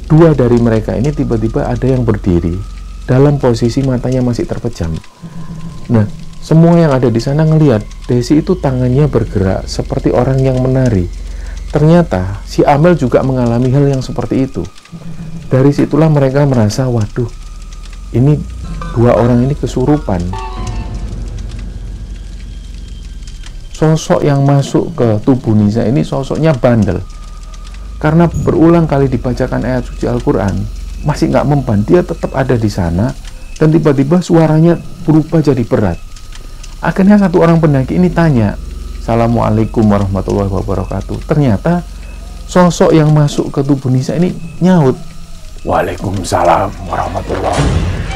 dua dari mereka ini tiba-tiba ada yang berdiri dalam posisi matanya masih terpejam. Nah, semua yang ada di sana ngelihat Desi itu tangannya bergerak seperti orang yang menari. Ternyata si Amel juga mengalami hal yang seperti itu. Dari situlah mereka merasa, waduh, ini dua orang ini kesurupan. Sosok yang masuk ke tubuh Nisa ini sosoknya bandel. Karena berulang kali dibacakan ayat suci Al-Quran, masih nggak mempan, dia tetap ada di sana, dan tiba-tiba suaranya berubah jadi berat. Akhirnya satu orang pendaki ini tanya, "Assalamualaikum warahmatullahi wabarakatuh." Ternyata sosok yang masuk ke tubuh Nisa ini nyaut, "Waalaikumsalam warahmatullahi wabarakatuh."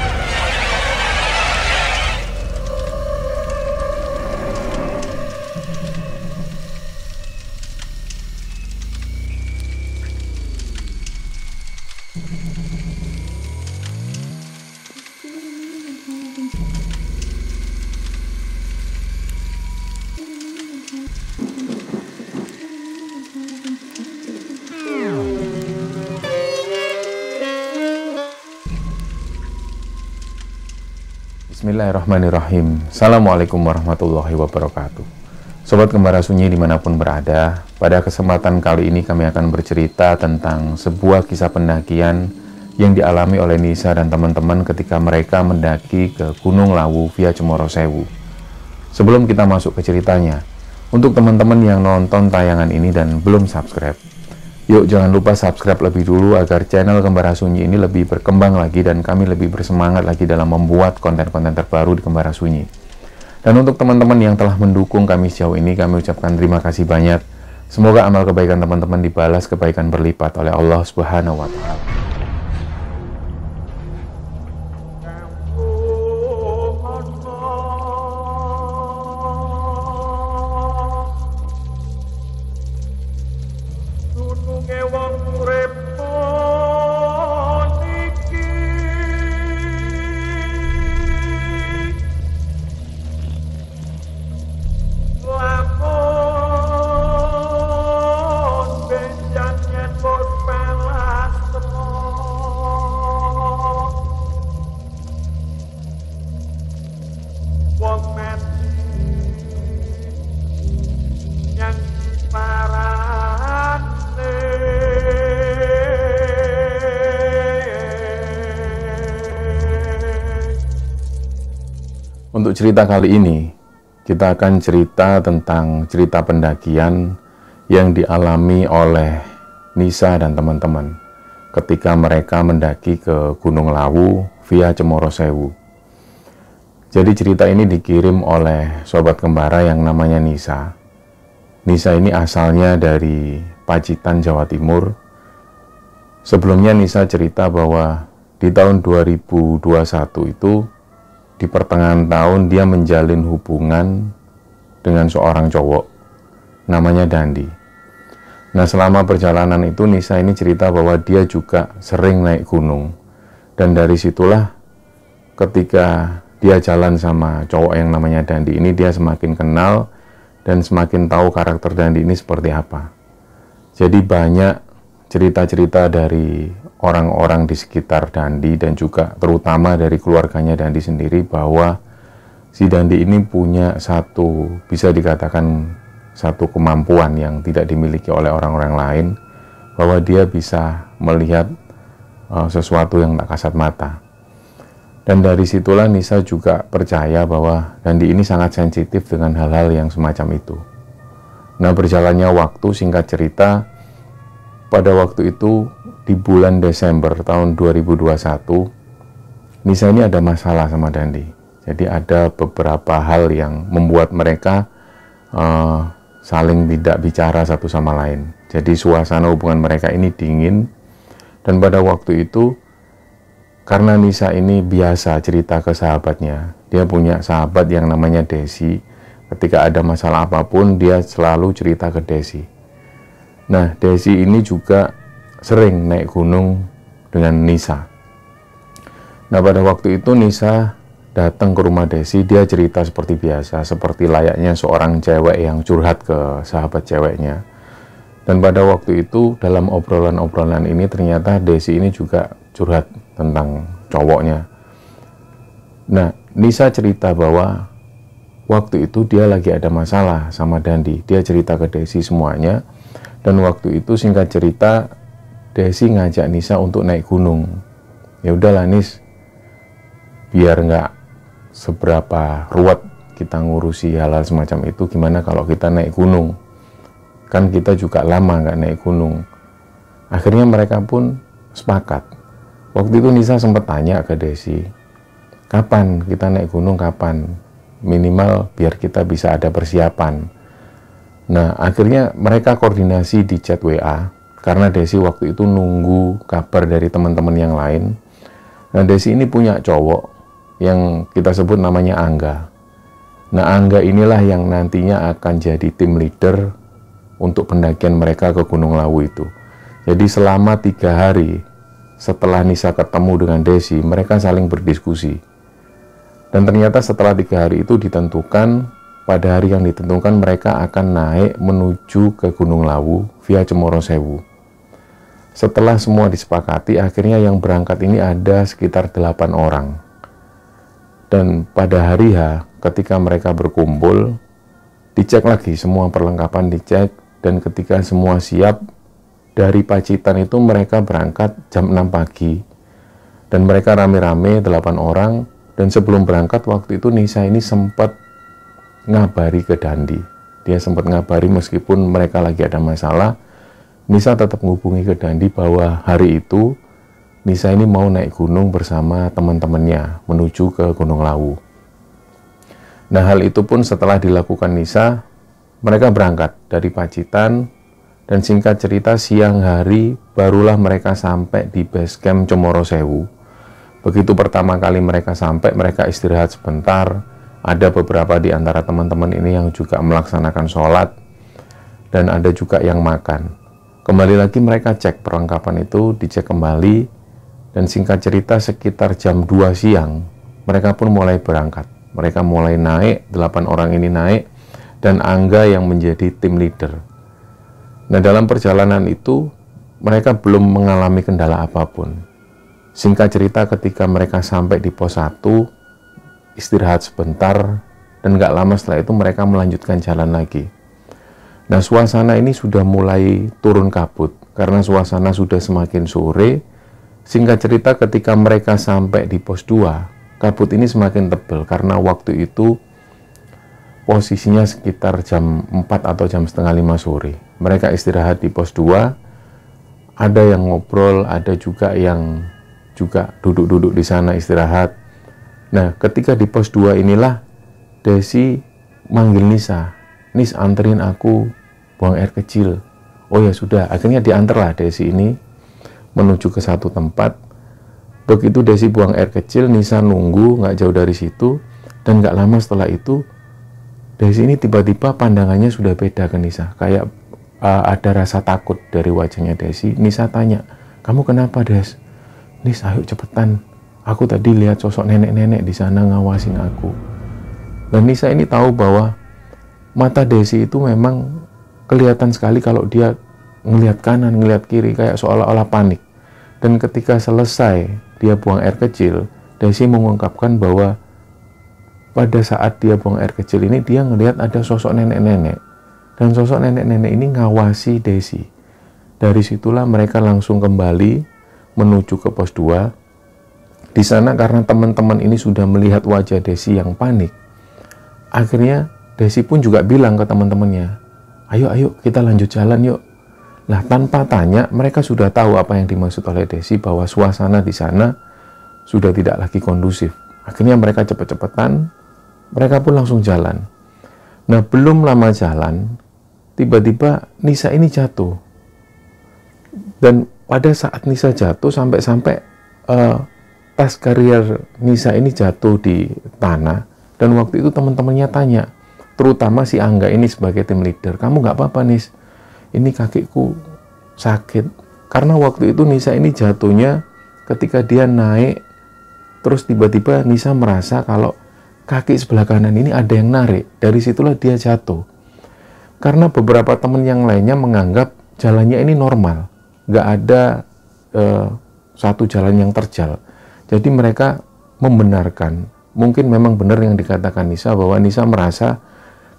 Bismillahirrahmanirrahim. Assalamualaikum warahmatullahi wabarakatuh. Sobat Kembara Sunyi dimanapun berada, pada kesempatan kali ini kami akan bercerita tentang sebuah kisah pendakian yang dialami oleh Nisa dan teman-teman ketika mereka mendaki ke Gunung Lawu via Cemoro Sewu. Sebelum kita masuk ke ceritanya, untuk teman-teman yang nonton tayangan ini dan belum subscribe, yuk jangan lupa subscribe lebih dulu agar channel Kembara Sunyi ini lebih berkembang lagi dan kami lebih bersemangat lagi dalam membuat konten-konten terbaru di Kembara Sunyi. Dan untuk teman-teman yang telah mendukung kami sejauh ini, kami ucapkan terima kasih banyak. Semoga amal kebaikan teman-teman dibalas kebaikan berlipat oleh Allah Subhanahu wa Ta'ala. Untuk cerita kali ini, kita akan cerita tentang cerita pendakian yang dialami oleh Nisa dan teman-teman ketika mereka mendaki ke Gunung Lawu via Cemoro Sewu. Jadi cerita ini dikirim oleh sobat kembara yang namanya Nisa. Nisa ini asalnya dari Pacitan, Jawa Timur. Sebelumnya Nisa cerita bahwa di tahun 2021 itu, di pertengahan tahun dia menjalin hubungan dengan seorang cowok namanya Dandi. Nah, selama perjalanan itu Nisa ini cerita bahwa dia juga sering naik gunung. Dan dari situlah ketika dia jalan sama cowok yang namanya Dandi ini, dia semakin kenal dan semakin tahu karakter Dandi ini seperti apa. Jadi banyak cerita-cerita dari orang-orang di sekitar Dandi dan juga terutama dari keluarganya Dandi sendiri bahwa si Dandi ini punya satu, bisa dikatakan satu kemampuan yang tidak dimiliki oleh orang-orang lain, bahwa dia bisa melihat sesuatu yang tak kasat mata. Dan dari situlah Nisa juga percaya bahwa Dandi ini sangat sensitif dengan hal-hal yang semacam itu. Nah, berjalannya waktu, singkat cerita, pada waktu itu di bulan Desember tahun 2021, Nisa ini ada masalah sama Dandi. Jadi ada beberapa hal yang membuat mereka saling tidak bicara satu sama lain. Jadi suasana hubungan mereka ini dingin. Dan pada waktu itu, karena Nisa ini biasa cerita ke sahabatnya, dia punya sahabat yang namanya Desi. Ketika ada masalah apapun, dia selalu cerita ke Desi. Nah, Desi ini juga sering naik gunung dengan Nisa. Nah, pada waktu itu Nisa datang ke rumah Desi, dia cerita seperti biasa, seperti layaknya seorang cewek yang curhat ke sahabat ceweknya. Dan pada waktu itu dalam obrolan-obrolan ini ternyata Desi ini juga curhat tentang cowoknya. Nah, Nisa cerita bahwa waktu itu dia lagi ada masalah sama Dandi. Dia cerita ke Desi semuanya. Dan waktu itu singkat cerita Desi ngajak Nisa untuk naik gunung. Ya udahlah Nis, biar nggak seberapa ruwet kita ngurusi hal-hal semacam itu, gimana kalau kita naik gunung? Kan kita juga lama nggak naik gunung. Akhirnya mereka pun sepakat. Waktu itu Nisa sempat tanya ke Desi, kapan kita naik gunung, kapan? Minimal biar kita bisa ada persiapan. Nah, akhirnya mereka koordinasi di chat WA, karena Desi waktu itu nunggu kabar dari teman-teman yang lain. Nah, Desi ini punya cowok yang kita sebut namanya Angga. Nah, Angga inilah yang nantinya akan jadi tim leader untuk pendakian mereka ke Gunung Lawu itu. Jadi selama 3 hari setelah Nisa ketemu dengan Desi, mereka saling berdiskusi. Dan ternyata setelah 3 hari itu ditentukan, pada hari yang ditentukan mereka akan naik menuju ke Gunung Lawu via Cemoro Sewu. Setelah semua disepakati, akhirnya yang berangkat ini ada sekitar 8 orang. Dan pada hari H, ketika mereka berkumpul, dicek lagi, semua perlengkapan dicek, dan ketika semua siap, dari Pacitan itu mereka berangkat jam 6 pagi. Dan mereka rame-rame 8 orang, dan sebelum berangkat waktu itu Nisa ini sempat ngabari ke Dandi. Dia sempat ngabari meskipun mereka lagi ada masalah, Nisa tetap menghubungi ke Dandi bahwa hari itu Nisa ini mau naik gunung bersama teman-temannya menuju ke Gunung Lawu. Nah, hal itu pun setelah dilakukan Nisa, mereka berangkat dari Pacitan, dan singkat cerita siang hari barulah mereka sampai di base camp Cemoro Sewu. Begitu pertama kali mereka sampai, mereka istirahat sebentar. Ada beberapa di antara teman-teman ini yang juga melaksanakan sholat, dan ada juga yang makan. Kembali lagi mereka cek perlengkapan itu, dicek kembali, dan singkat cerita sekitar jam 2 siang, mereka pun mulai berangkat. Mereka mulai naik, 8 orang ini naik, dan Angga yang menjadi tim leader. Nah, dalam perjalanan itu, mereka belum mengalami kendala apapun. Singkat cerita ketika mereka sampai di pos 1, istirahat sebentar, dan gak lama setelah itu mereka melanjutkan jalan lagi. Nah, suasana ini sudah mulai turun kabut karena suasana sudah semakin sore. Singkat cerita ketika mereka sampai di pos 2, kabut ini semakin tebal karena waktu itu posisinya sekitar jam 4 atau jam setengah 5 sore. Mereka istirahat di pos 2, ada yang ngobrol, ada juga yang juga duduk-duduk di sana istirahat. Nah, ketika di pos 2 inilah Desi manggil Nisa, Nis, anterin aku buang air kecil. Oh ya sudah, akhirnya diantarlah Desi ini menuju ke satu tempat. Begitu Desi buang air kecil, Nisa nunggu nggak jauh dari situ, dan nggak lama setelah itu Desi ini tiba-tiba pandangannya sudah beda ke Nisa, kayak ada rasa takut dari wajahnya Desi. Nisa tanya, kamu kenapa Des? Nis, ayo cepetan, aku tadi lihat sosok nenek-nenek di sana ngawasin aku. Dan Nisa ini tahu bahwa mata Desi itu memang kelihatan sekali kalau dia ngelihat kanan, ngelihat kiri, kayak seolah-olah panik. Dan ketika selesai dia buang air kecil, Desi mengungkapkan bahwa pada saat dia buang air kecil ini, dia ngelihat ada sosok nenek-nenek. Dan sosok nenek-nenek ini ngawasi Desi. Dari situlah mereka langsung kembali menuju ke pos 2. Di sana karena teman-teman ini sudah melihat wajah Desi yang panik, akhirnya Desi pun juga bilang ke teman-temannya, ayo kita lanjut jalan yuk. Nah, tanpa tanya, mereka sudah tahu apa yang dimaksud oleh Desi, bahwa suasana di sana sudah tidak lagi kondusif. Akhirnya mereka cepet-cepetan, mereka pun langsung jalan. Nah, belum lama jalan, tiba-tiba Nisa ini jatuh. Dan pada saat Nisa jatuh, sampai-sampai tas karier Nisa ini jatuh di tanah. Dan waktu itu teman-temannya tanya, terutama si Angga ini sebagai tim leader, kamu nggak apa-apa Nis, ini kakiku sakit. Karena waktu itu Nisa ini jatuhnya ketika dia naik, terus tiba-tiba Nisa merasa kalau kaki sebelah kanan ini ada yang narik. Dari situlah dia jatuh. Karena beberapa teman yang lainnya menganggap jalannya ini normal, nggak ada satu jalan yang terjal. Jadi mereka membenarkan, mungkin memang benar yang dikatakan Nisa, bahwa Nisa merasa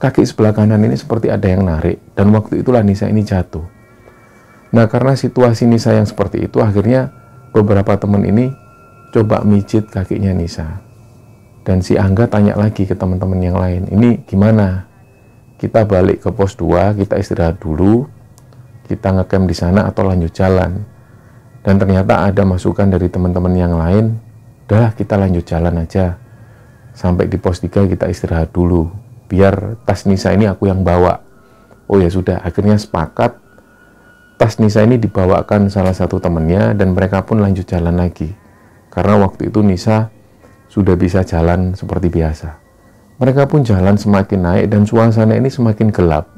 kaki sebelah kanan ini seperti ada yang narik, dan waktu itulah Nisa ini jatuh. Nah, karena situasi Nisa yang seperti itu, akhirnya beberapa teman ini coba mijit kakinya Nisa. Dan si Angga tanya lagi ke teman-teman yang lain, ini gimana? Kita balik ke pos 2, kita istirahat dulu, kita ngecamp di sana atau lanjut jalan. Dan ternyata ada masukan dari teman-teman yang lain, udahlah kita lanjut jalan aja. Sampai di pos 3 kita istirahat dulu, biar tas Nisa ini aku yang bawa. Oh ya sudah, akhirnya sepakat tas Nisa ini dibawakan salah satu temannya, dan mereka pun lanjut jalan lagi. Karena waktu itu Nisa sudah bisa jalan seperti biasa. Mereka pun jalan semakin naik dan suasana ini semakin gelap.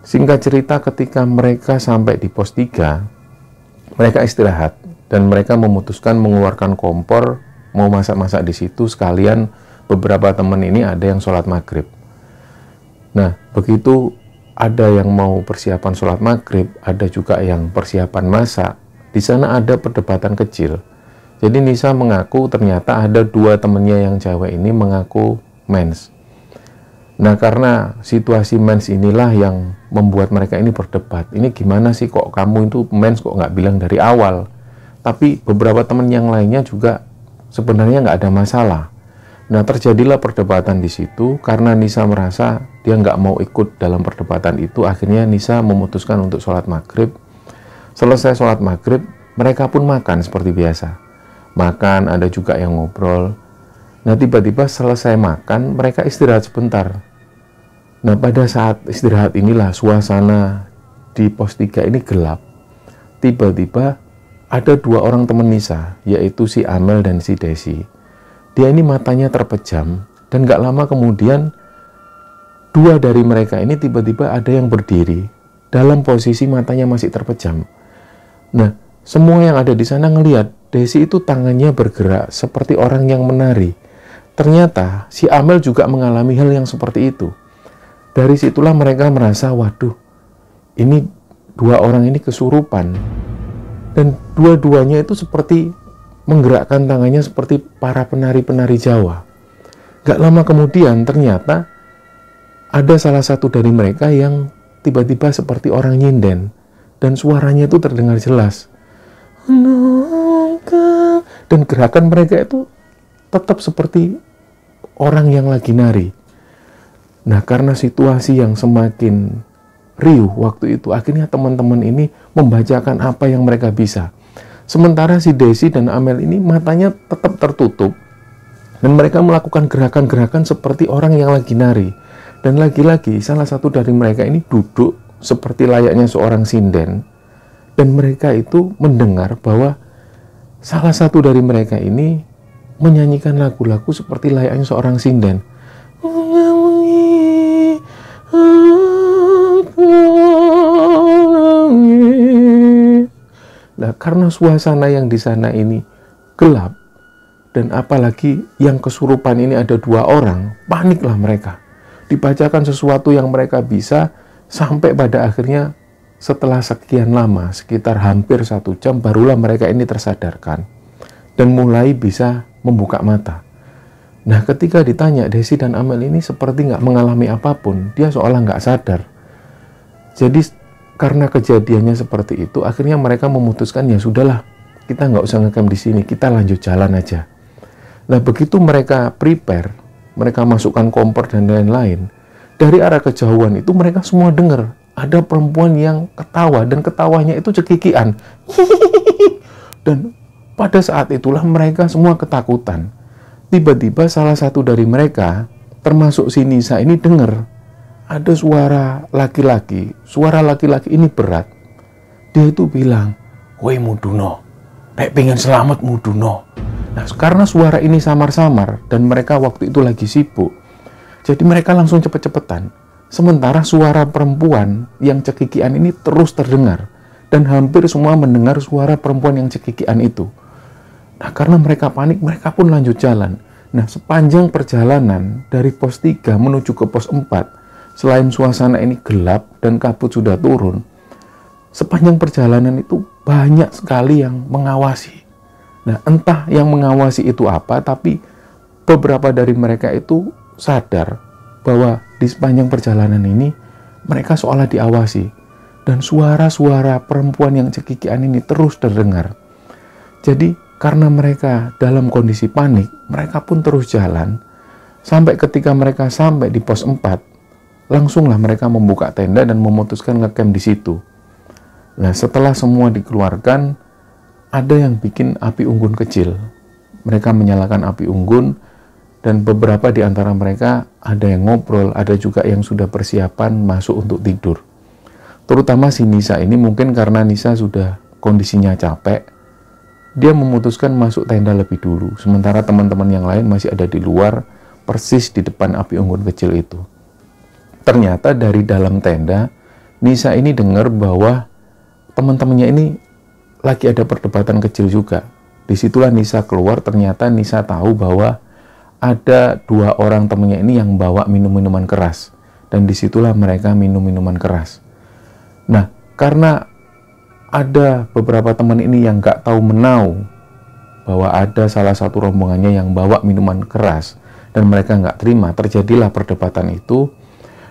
Singkat cerita, ketika mereka sampai di pos 3, mereka istirahat dan mereka memutuskan mengeluarkan kompor, mau masak-masak di situ, sekalian beberapa teman ini ada yang sholat maghrib. Nah, begitu ada yang mau persiapan sholat maghrib, ada juga yang persiapan masak. Di sana ada perdebatan kecil. Jadi Nisa mengaku ternyata ada 2 temannya yang cewek ini mengaku mens. Nah, karena situasi mens inilah yang membuat mereka ini berdebat. Ini gimana sih kok kamu itu mens, kok nggak bilang dari awal? Tapi beberapa teman yang lainnya juga sebenarnya nggak ada masalah. Nah, terjadilah perdebatan di situ karena Nisa merasa dia nggak mau ikut dalam perdebatan itu. Akhirnya Nisa memutuskan untuk sholat maghrib. Selesai sholat maghrib, mereka pun makan seperti biasa. Makan, ada juga yang ngobrol. Nah, tiba-tiba selesai makan, mereka istirahat sebentar. Nah, pada saat istirahat inilah suasana di pos 3 ini gelap. Tiba-tiba ada 2 orang teman Nisa, yaitu si Amel dan si Desi. Dia ini matanya terpejam, dan gak lama kemudian 2 dari mereka ini tiba-tiba ada yang berdiri dalam posisi matanya masih terpejam. Nah, semua yang ada di sana ngelihat Desi itu tangannya bergerak seperti orang yang menari. Ternyata si Amel juga mengalami hal yang seperti itu. Dari situlah mereka merasa, waduh, ini 2 orang ini kesurupan. Dan dua-duanya itu seperti menggerakkan tangannya seperti para penari-penari Jawa. Gak lama kemudian ternyata ada salah satu dari mereka yang tiba-tiba seperti orang nyinden. Dan suaranya itu terdengar jelas. Dan gerakan mereka itu tetap seperti orang yang lagi nari. Nah, karena situasi yang semakin riuh waktu itu, akhirnya teman-teman ini membacakan apa yang mereka bisa. Sementara si Desi dan Amel ini matanya tetap tertutup, dan mereka melakukan gerakan-gerakan seperti orang yang lagi nari. Dan lagi-lagi salah satu dari mereka ini duduk seperti layaknya seorang sinden, dan mereka itu mendengar bahwa salah satu dari mereka ini menyanyikan lagu-lagu seperti layaknya seorang sinden. Nah, karena suasana yang di sana ini gelap, dan apalagi yang kesurupan ini ada 2 orang, paniklah mereka. Dibacakan sesuatu yang mereka bisa, sampai pada akhirnya setelah sekian lama, sekitar hampir 1 jam, barulah mereka ini tersadarkan dan mulai bisa membuka mata. Nah, ketika ditanya, Desi dan Amel ini seperti nggak mengalami apapun, dia seolah nggak sadar. Jadi karena kejadiannya seperti itu, akhirnya mereka memutuskan, ya sudahlah, kita nggak usah ngecamp di sini, kita lanjut jalan aja. Nah, begitu mereka prepare, mereka masukkan kompor dan lain-lain, dari arah kejauhan itu mereka semua dengar ada perempuan yang ketawa, dan ketawanya itu cekikian. Dan pada saat itulah mereka semua ketakutan. Tiba-tiba salah satu dari mereka, termasuk si Nisa ini, dengar ada suara laki-laki. Suara laki-laki ini berat. Dia itu bilang, "Woi Muduno, pek pengen selamat Muduno." Nah, karena suara ini samar-samar dan mereka waktu itu lagi sibuk, jadi mereka langsung cepet-cepetan. Sementara suara perempuan yang cekikian ini terus terdengar, dan hampir semua mendengar suara perempuan yang cekikian itu. Nah, karena mereka panik, mereka pun lanjut jalan. Nah, sepanjang perjalanan dari pos 3 menuju ke pos 4, selain suasana ini gelap dan kabut sudah turun, sepanjang perjalanan itu banyak sekali yang mengawasi. Nah, entah yang mengawasi itu apa, tapi beberapa dari mereka itu sadar bahwa di sepanjang perjalanan ini mereka seolah diawasi, dan suara-suara perempuan yang cekikian ini terus terdengar. Jadi karena mereka dalam kondisi panik, mereka pun terus jalan sampai ketika mereka sampai di pos 4, langsunglah mereka membuka tenda dan memutuskan ngecamp di situ. Nah, setelah semua dikeluarkan, ada yang bikin api unggun kecil. Mereka menyalakan api unggun, dan beberapa di antara mereka ada yang ngobrol, ada juga yang sudah persiapan masuk untuk tidur. Terutama si Nisa ini, mungkin karena Nisa sudah kondisinya capek, dia memutuskan masuk tenda lebih dulu, sementara teman-teman yang lain masih ada di luar, persis di depan api unggun kecil itu. Ternyata dari dalam tenda, Nisa ini dengar bahwa teman-temannya ini lagi ada perdebatan kecil juga. Disitulah Nisa keluar, ternyata Nisa tahu bahwa ada 2 orang temannya ini yang bawa minum-minuman keras. Dan disitulah mereka minum minuman keras. Nah, karena ada beberapa teman ini yang gak tahu menau bahwa ada salah satu rombongannya yang bawa minuman keras, dan mereka gak terima, terjadilah perdebatan itu.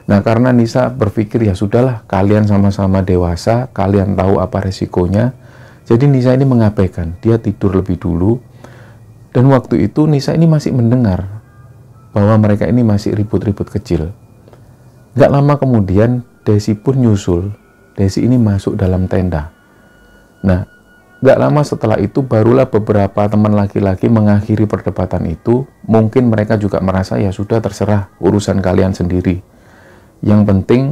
Nah, karena Nisa berpikir, ya sudahlah, kalian sama-sama dewasa, kalian tahu apa resikonya. Jadi Nisa ini mengabaikan, dia tidur lebih dulu. Dan waktu itu Nisa ini masih mendengar bahwa mereka ini masih ribut-ribut kecil. Gak lama kemudian Desi pun nyusul. Desi ini masuk dalam tenda. Nah, gak lama setelah itu barulah beberapa teman laki-laki mengakhiri perdebatan itu. Mungkin mereka juga merasa, ya sudah, terserah, urusan kalian sendiri. Yang penting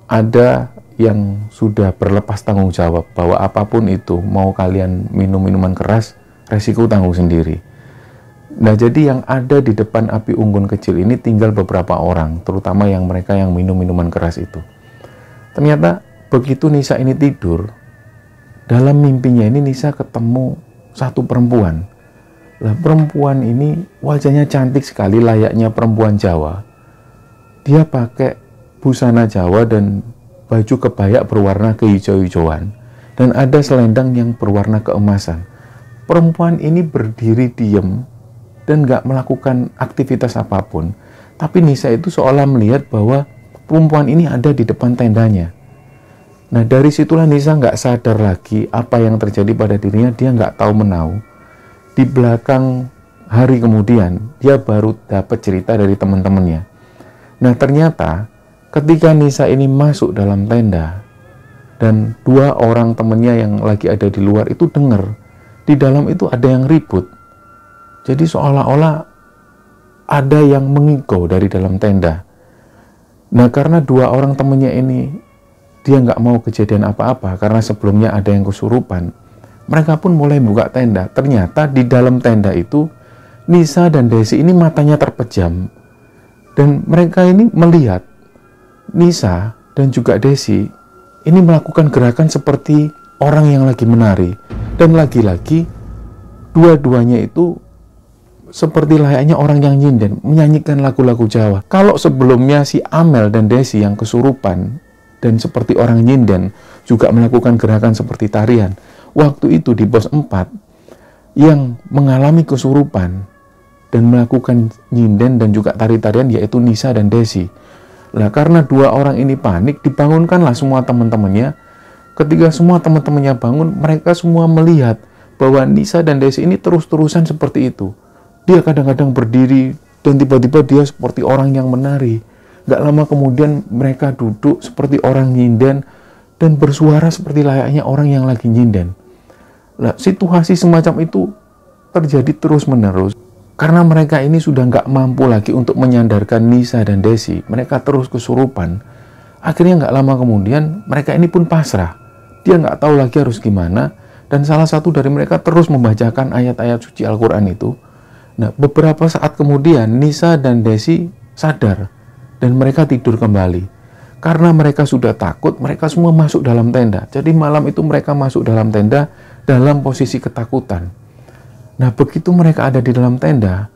ada yang sudah berlepas tanggung jawab bahwa apapun itu, mau kalian minum minuman keras, resiko tanggung sendiri. Nah, jadi yang ada di depan api unggun kecil ini tinggal beberapa orang, terutama yang mereka yang minum minuman keras itu. Ternyata begitu Nisa ini tidur, dalam mimpinya ini Nisa ketemu satu perempuan. Lah, perempuan ini wajahnya cantik sekali, layaknya perempuan Jawa. Dia pakai busana Jawa dan baju kebaya berwarna kehijau-hijauan, dan ada selendang yang berwarna keemasan. Perempuan ini berdiri diam dan gak melakukan aktivitas apapun. Tapi Nisa itu seolah melihat bahwa perempuan ini ada di depan tendanya. Nah, dari situlah Nisa nggak sadar lagi apa yang terjadi pada dirinya. Dia nggak tahu menau. Di belakang hari kemudian, dia baru dapat cerita dari teman-temannya. Nah, ternyata ketika Nisa ini masuk dalam tenda, dan 2 orang temannya yang lagi ada di luar itu dengar, di dalam itu ada yang ribut. Jadi seolah-olah ada yang mengigau dari dalam tenda. Nah, karena 2 orang temannya ini, dia nggak mau kejadian apa-apa karena sebelumnya ada yang kesurupan. Mereka pun mulai buka tenda. Ternyata di dalam tenda itu Nisa dan Desi ini matanya terpejam. Dan mereka ini melihat Nisa dan juga Desi ini melakukan gerakan seperti orang yang lagi menari. Dan lagi-lagi dua-duanya itu seperti layaknya orang yang nyinden, menyanyikan lagu-lagu Jawa. Kalau sebelumnya si Amel dan Desi yang kesurupan dan seperti orang nyinden juga melakukan gerakan seperti tarian, waktu itu di pos 4 yang mengalami kesurupan dan melakukan nyinden dan juga tari-tarian yaitu Nisa dan Desi. Nah, karena 2 orang ini panik, dibangunkanlah semua teman-temannya. Ketika semua teman-temannya bangun, mereka semua melihat bahwa Nisa dan Desi ini terus-terusan seperti itu. Dia kadang-kadang berdiri dan tiba-tiba dia seperti orang yang menari. Gak lama kemudian mereka duduk seperti orang nyinden dan bersuara seperti layaknya orang yang lagi nyinden. Nah, situasi semacam itu terjadi terus-menerus. Karena mereka ini sudah nggak mampu lagi untuk menyandarkan Nisa dan Desi. Mereka terus kesurupan. Akhirnya nggak lama kemudian mereka ini pun pasrah. Dia nggak tahu lagi harus gimana. Dan salah satu dari mereka terus membacakan ayat-ayat suci Al-Quran itu. Nah, beberapa saat kemudian Nisa dan Desi sadar. Dan mereka tidur kembali. Karena mereka sudah takut, mereka semua masuk dalam tenda. Jadi malam itu mereka masuk dalam tenda dalam posisi ketakutan. Nah, begitu mereka ada di dalam tenda,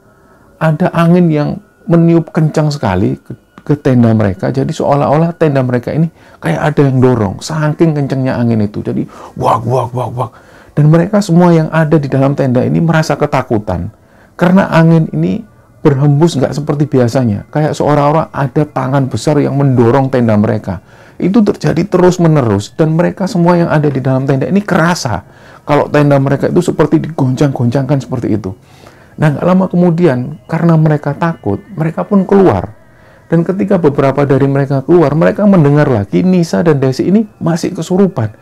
ada angin yang meniup kencang sekali ke ke tenda mereka. Jadi seolah-olah tenda mereka ini kayak ada yang dorong, saking kencengnya angin itu. Jadi wak wak wak wak. Dan mereka semua yang ada di dalam tenda ini merasa ketakutan karena angin ini berhembus nggak seperti biasanya, kayak seolah-olah ada tangan besar yang mendorong tenda mereka. Itu terjadi terus-menerus, dan mereka semua yang ada di dalam tenda ini kerasa kalau tenda mereka itu seperti digoncang-goncangkan seperti itu. Nah, nggak lama kemudian, karena mereka takut, mereka pun keluar. Dan ketika beberapa dari mereka keluar, mereka mendengar lagi Nisa dan Desi ini masih kesurupan.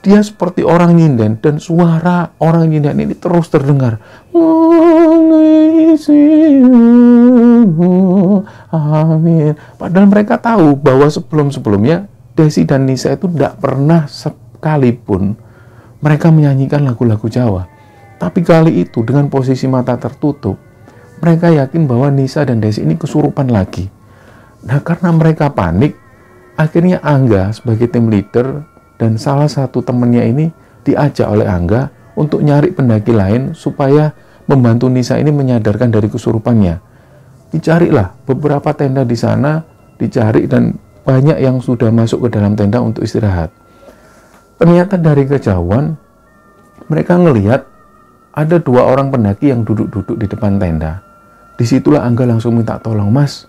Dia seperti orang nyinden, dan suara orang nyinden ini terus terdengar. Amin. Padahal mereka tahu bahwa sebelum-sebelumnya Desi dan Nisa itu tidak pernah sekalipun mereka menyanyikan lagu-lagu Jawa. Tapi kali itu dengan posisi mata tertutup, mereka yakin bahwa Nisa dan Desi ini kesurupan lagi. Nah, karena mereka panik, akhirnya Angga sebagai tim leader dan salah satu temannya ini diajak oleh Angga untuk nyari pendaki lain supaya membantu Nisa ini menyadarkan dari kesurupannya. Dicarilah beberapa tenda di sana, dicari, dan banyak yang sudah masuk ke dalam tenda untuk istirahat. Ternyata dari kejauhan mereka ngelihat ada 2 orang pendaki yang duduk-duduk di depan tenda. Disitulah Angga langsung minta tolong, "Mas,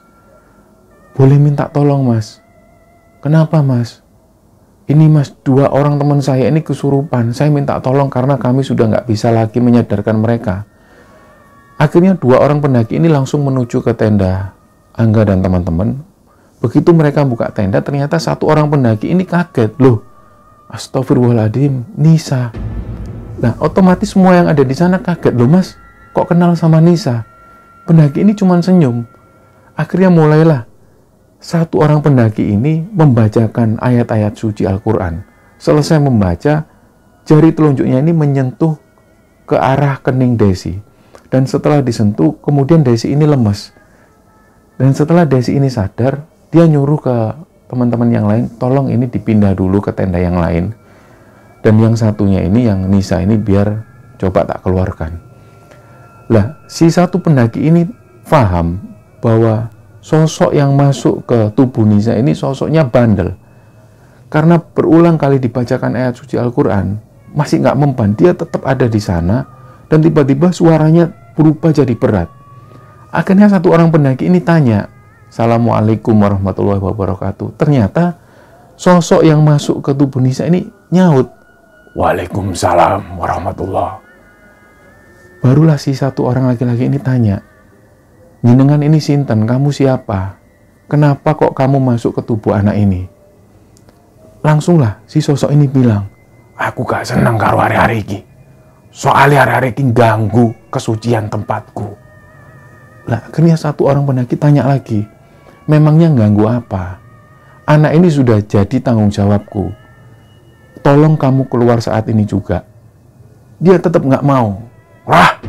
boleh minta tolong, Mas?" "Kenapa, Mas?" "Ini, Mas, 2 orang teman saya ini kesurupan. Saya minta tolong karena kami sudah nggak bisa lagi menyadarkan mereka." Akhirnya 2 orang pendaki ini langsung menuju ke tenda Angga dan teman-teman. Begitu mereka buka tenda, ternyata 1 orang pendaki ini kaget. "Loh, astagfirullahaladzim, Nisa." Nah, otomatis semua yang ada di sana kaget. "Loh, Mas, kok kenal sama Nisa?" Pendaki ini cuma senyum. Akhirnya mulailah 1 orang pendaki ini membacakan ayat-ayat suci Al-Quran. Selesai membaca, jari telunjuknya ini menyentuh ke arah kening Desi. Dan setelah disentuh, kemudian Desi ini lemes. Dan setelah Desi ini sadar, dia nyuruh ke teman-teman yang lain, "Tolong ini dipindah dulu ke tenda yang lain. Dan yang satunya ini, yang Nisa ini, biar coba tak keluarkan." Lah, si satu pendaki ini paham bahwa sosok yang masuk ke tubuh Nisa ini sosoknya bandel. Karena berulang kali dibacakan ayat suci Al-Quran, masih nggak mempan, dia tetap ada di sana, dan tiba-tiba suaranya berubah jadi berat. Akhirnya 1 orang pendaki ini tanya, "Assalamualaikum warahmatullahi wabarakatuh." Ternyata sosok yang masuk ke tubuh Nisa ini nyaut, "Waalaikumsalam warahmatullahi." Barulah si 1 orang laki-laki ini tanya, "Jenengan ini sinten? Kamu siapa? Kenapa kok kamu masuk ke tubuh anak ini?" Langsunglah si sosok ini bilang, "Aku gak senang karo hari-hari ini. Soalnya hari-hari ini ganggu kesucian tempatku." Lah, akhirnya 1 orang pendaki tanya lagi, "Memangnya ganggu apa? Anak ini sudah jadi tanggung jawabku. Tolong kamu keluar saat ini juga." Dia tetap nggak mau. "Wah,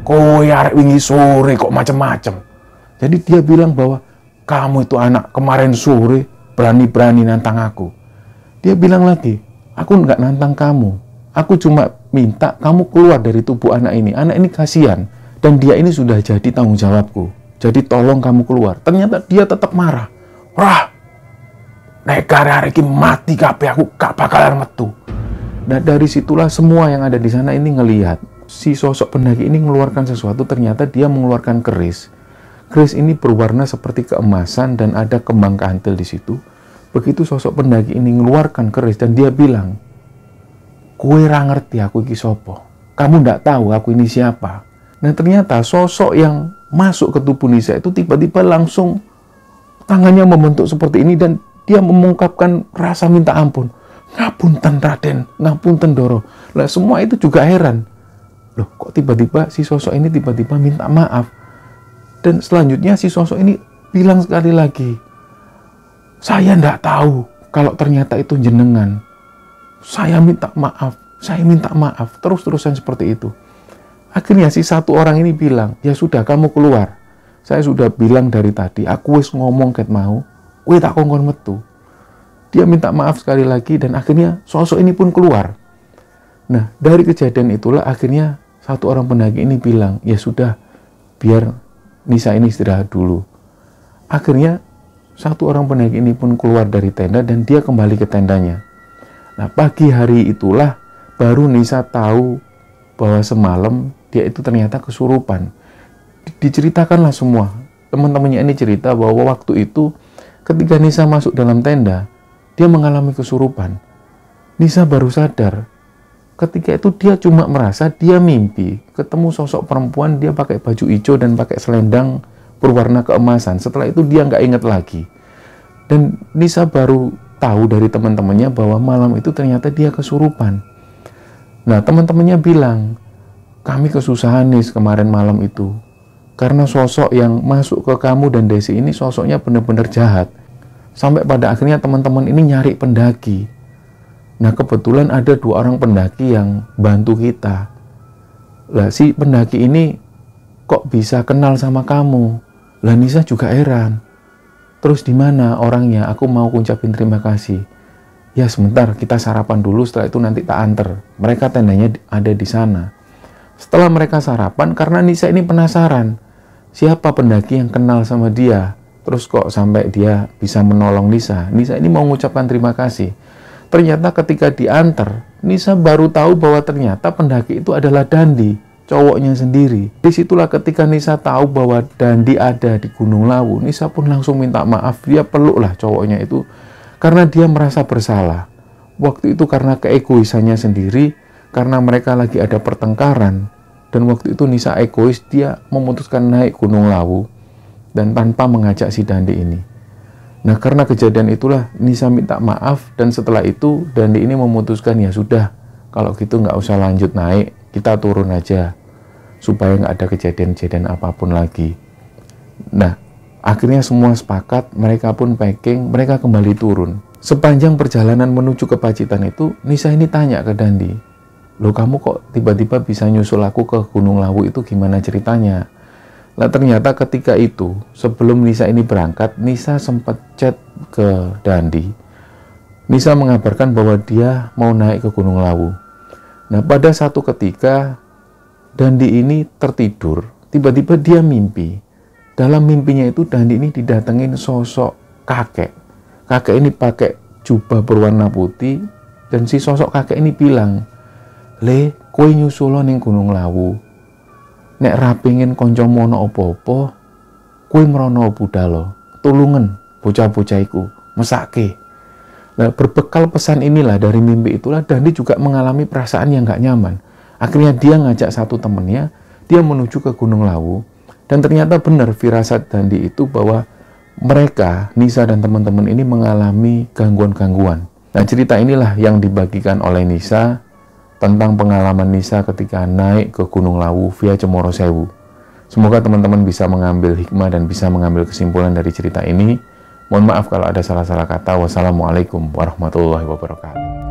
kowe arek wingi sore kok macem-macem." Jadi dia bilang bahwa, "Kamu itu anak kemarin sore berani-berani nantang aku." Dia bilang lagi, "Aku nggak nantang kamu. Aku cuma minta kamu keluar dari tubuh anak ini. Anak ini kasihan, dan dia ini sudah jadi tanggung jawabku. Jadi tolong kamu keluar." Ternyata dia tetap marah. "Wah, nek hari-hari ini mati kabeh, aku gak bakalan metu." Nah, dari situlah semua yang ada di sana ini ngelihat si sosok pendaki ini mengeluarkan sesuatu. Ternyata dia mengeluarkan keris. Keris ini berwarna seperti keemasan dan ada kembang kantil di situ. Begitu sosok pendaki ini mengeluarkan keris dan dia bilang, "Kowe ra ngerti aku iki sopo. Kamu ndak tahu aku ini siapa." Nah, ternyata sosok yang masuk ke tubuh Nisa itu tiba-tiba langsung tangannya membentuk seperti ini dan dia mengungkapkan rasa minta ampun. "Ngapunten Raden, ngapunten Doro." Lah, semua itu juga heran. Loh, kok tiba-tiba si sosok ini tiba-tiba minta maaf? Dan selanjutnya si sosok ini bilang sekali lagi, "Saya ndak tahu kalau ternyata itu jenengan. Saya minta maaf, saya minta maaf." Terus-terusan seperti itu. Akhirnya si 1 orang ini bilang, "Ya sudah, kamu keluar. Saya sudah bilang dari tadi, aku wis ngomong ket mau, kowe tak kongkon metu." Dia minta maaf sekali lagi dan akhirnya sosok ini pun keluar. Nah, dari kejadian itulah akhirnya 1 orang pendaki ini bilang, "Ya sudah, biar Nisa ini istirahat dulu." Akhirnya satu orang pendaki ini pun keluar dari tenda dan dia kembali ke tendanya. Nah, pagi hari itulah baru Nisa tahu bahwa semalam dia itu ternyata kesurupan. Diceritakanlah semua. Teman-temannya ini cerita bahwa waktu itu ketika Nisa masuk dalam tenda, dia mengalami kesurupan. Nisa baru sadar. Ketika itu dia cuma merasa dia mimpi ketemu sosok perempuan, dia pakai baju hijau dan pakai selendang berwarna keemasan. Setelah itu dia nggak ingat lagi. Dan Nisa baru tahu dari teman-temannya bahwa malam itu ternyata dia kesurupan. Nah, teman-temannya bilang, kami kesusahan nih kemarin malam itu. Karena sosok yang masuk ke kamu dan Desi ini sosoknya benar-benar jahat. Sampai pada akhirnya teman-teman ini nyari pendaki. Nah, kebetulan ada 2 orang pendaki yang bantu kita. Lah, si pendaki ini kok bisa kenal sama kamu? Lah, Nisa juga heran. Terus di mana orangnya? Aku mau ucapin terima kasih. Ya sebentar, kita sarapan dulu, setelah itu nanti tak anter. Mereka tendanya ada di sana. Setelah mereka sarapan, karena Nisa ini penasaran, siapa pendaki yang kenal sama dia? Terus kok sampai dia bisa menolong Nisa? Nisa ini mau mengucapkan terima kasih. Ternyata ketika diantar, Nisa baru tahu bahwa ternyata pendaki itu adalah Dandi, cowoknya sendiri. Disitulah ketika Nisa tahu bahwa Dandi ada di Gunung Lawu, Nisa pun langsung minta maaf. Dia peluklah cowoknya itu karena dia merasa bersalah. Waktu itu karena keegoisannya sendiri, karena mereka lagi ada pertengkaran. Dan waktu itu Nisa egois, dia memutuskan naik Gunung Lawu dan tanpa mengajak si Dandi ini. Nah, karena kejadian itulah Nisa minta maaf, dan setelah itu Dandi ini memutuskan, ya sudah, kalau gitu nggak usah lanjut naik, kita turun aja supaya nggak ada kejadian-kejadian apapun lagi. Nah, akhirnya semua sepakat, mereka pun packing, mereka kembali turun. Sepanjang perjalanan menuju ke Pacitan itu, Nisa ini tanya ke Dandi, loh kamu kok tiba-tiba bisa nyusul aku ke Gunung Lawu, itu gimana ceritanya? Nah, ternyata ketika itu, sebelum Nisa ini berangkat, Nisa sempat chat ke Dandi. Nisa mengabarkan bahwa dia mau naik ke Gunung Lawu. Nah, pada satu ketika, Dandi ini tertidur. Tiba-tiba dia mimpi. Dalam mimpinya itu, Dandi ini didatengin sosok kakek. Kakek ini pakai jubah berwarna putih, dan si sosok kakek ini bilang, "Le, kowe nyusul ning Gunung Lawu. Nek rapingin konco mono opo-opo, kuwi mrono budal, tulungen bocah-bocah iku, mesake." Nah, berbekal pesan inilah, dari mimpi itulah Dandi juga mengalami perasaan yang gak nyaman. Akhirnya dia ngajak satu temennya, dia menuju ke Gunung Lawu, dan ternyata benar firasat Dandi itu bahwa mereka, Nisa dan teman-teman ini mengalami gangguan-gangguan. Nah, cerita inilah yang dibagikan oleh Nisa tentang pengalaman Nisa ketika naik ke Gunung Lawu via Cemoro Sewu. Semoga teman-teman bisa mengambil hikmah dan bisa mengambil kesimpulan dari cerita ini. Mohon maaf kalau ada salah-salah kata. Wassalamualaikum warahmatullahi wabarakatuh.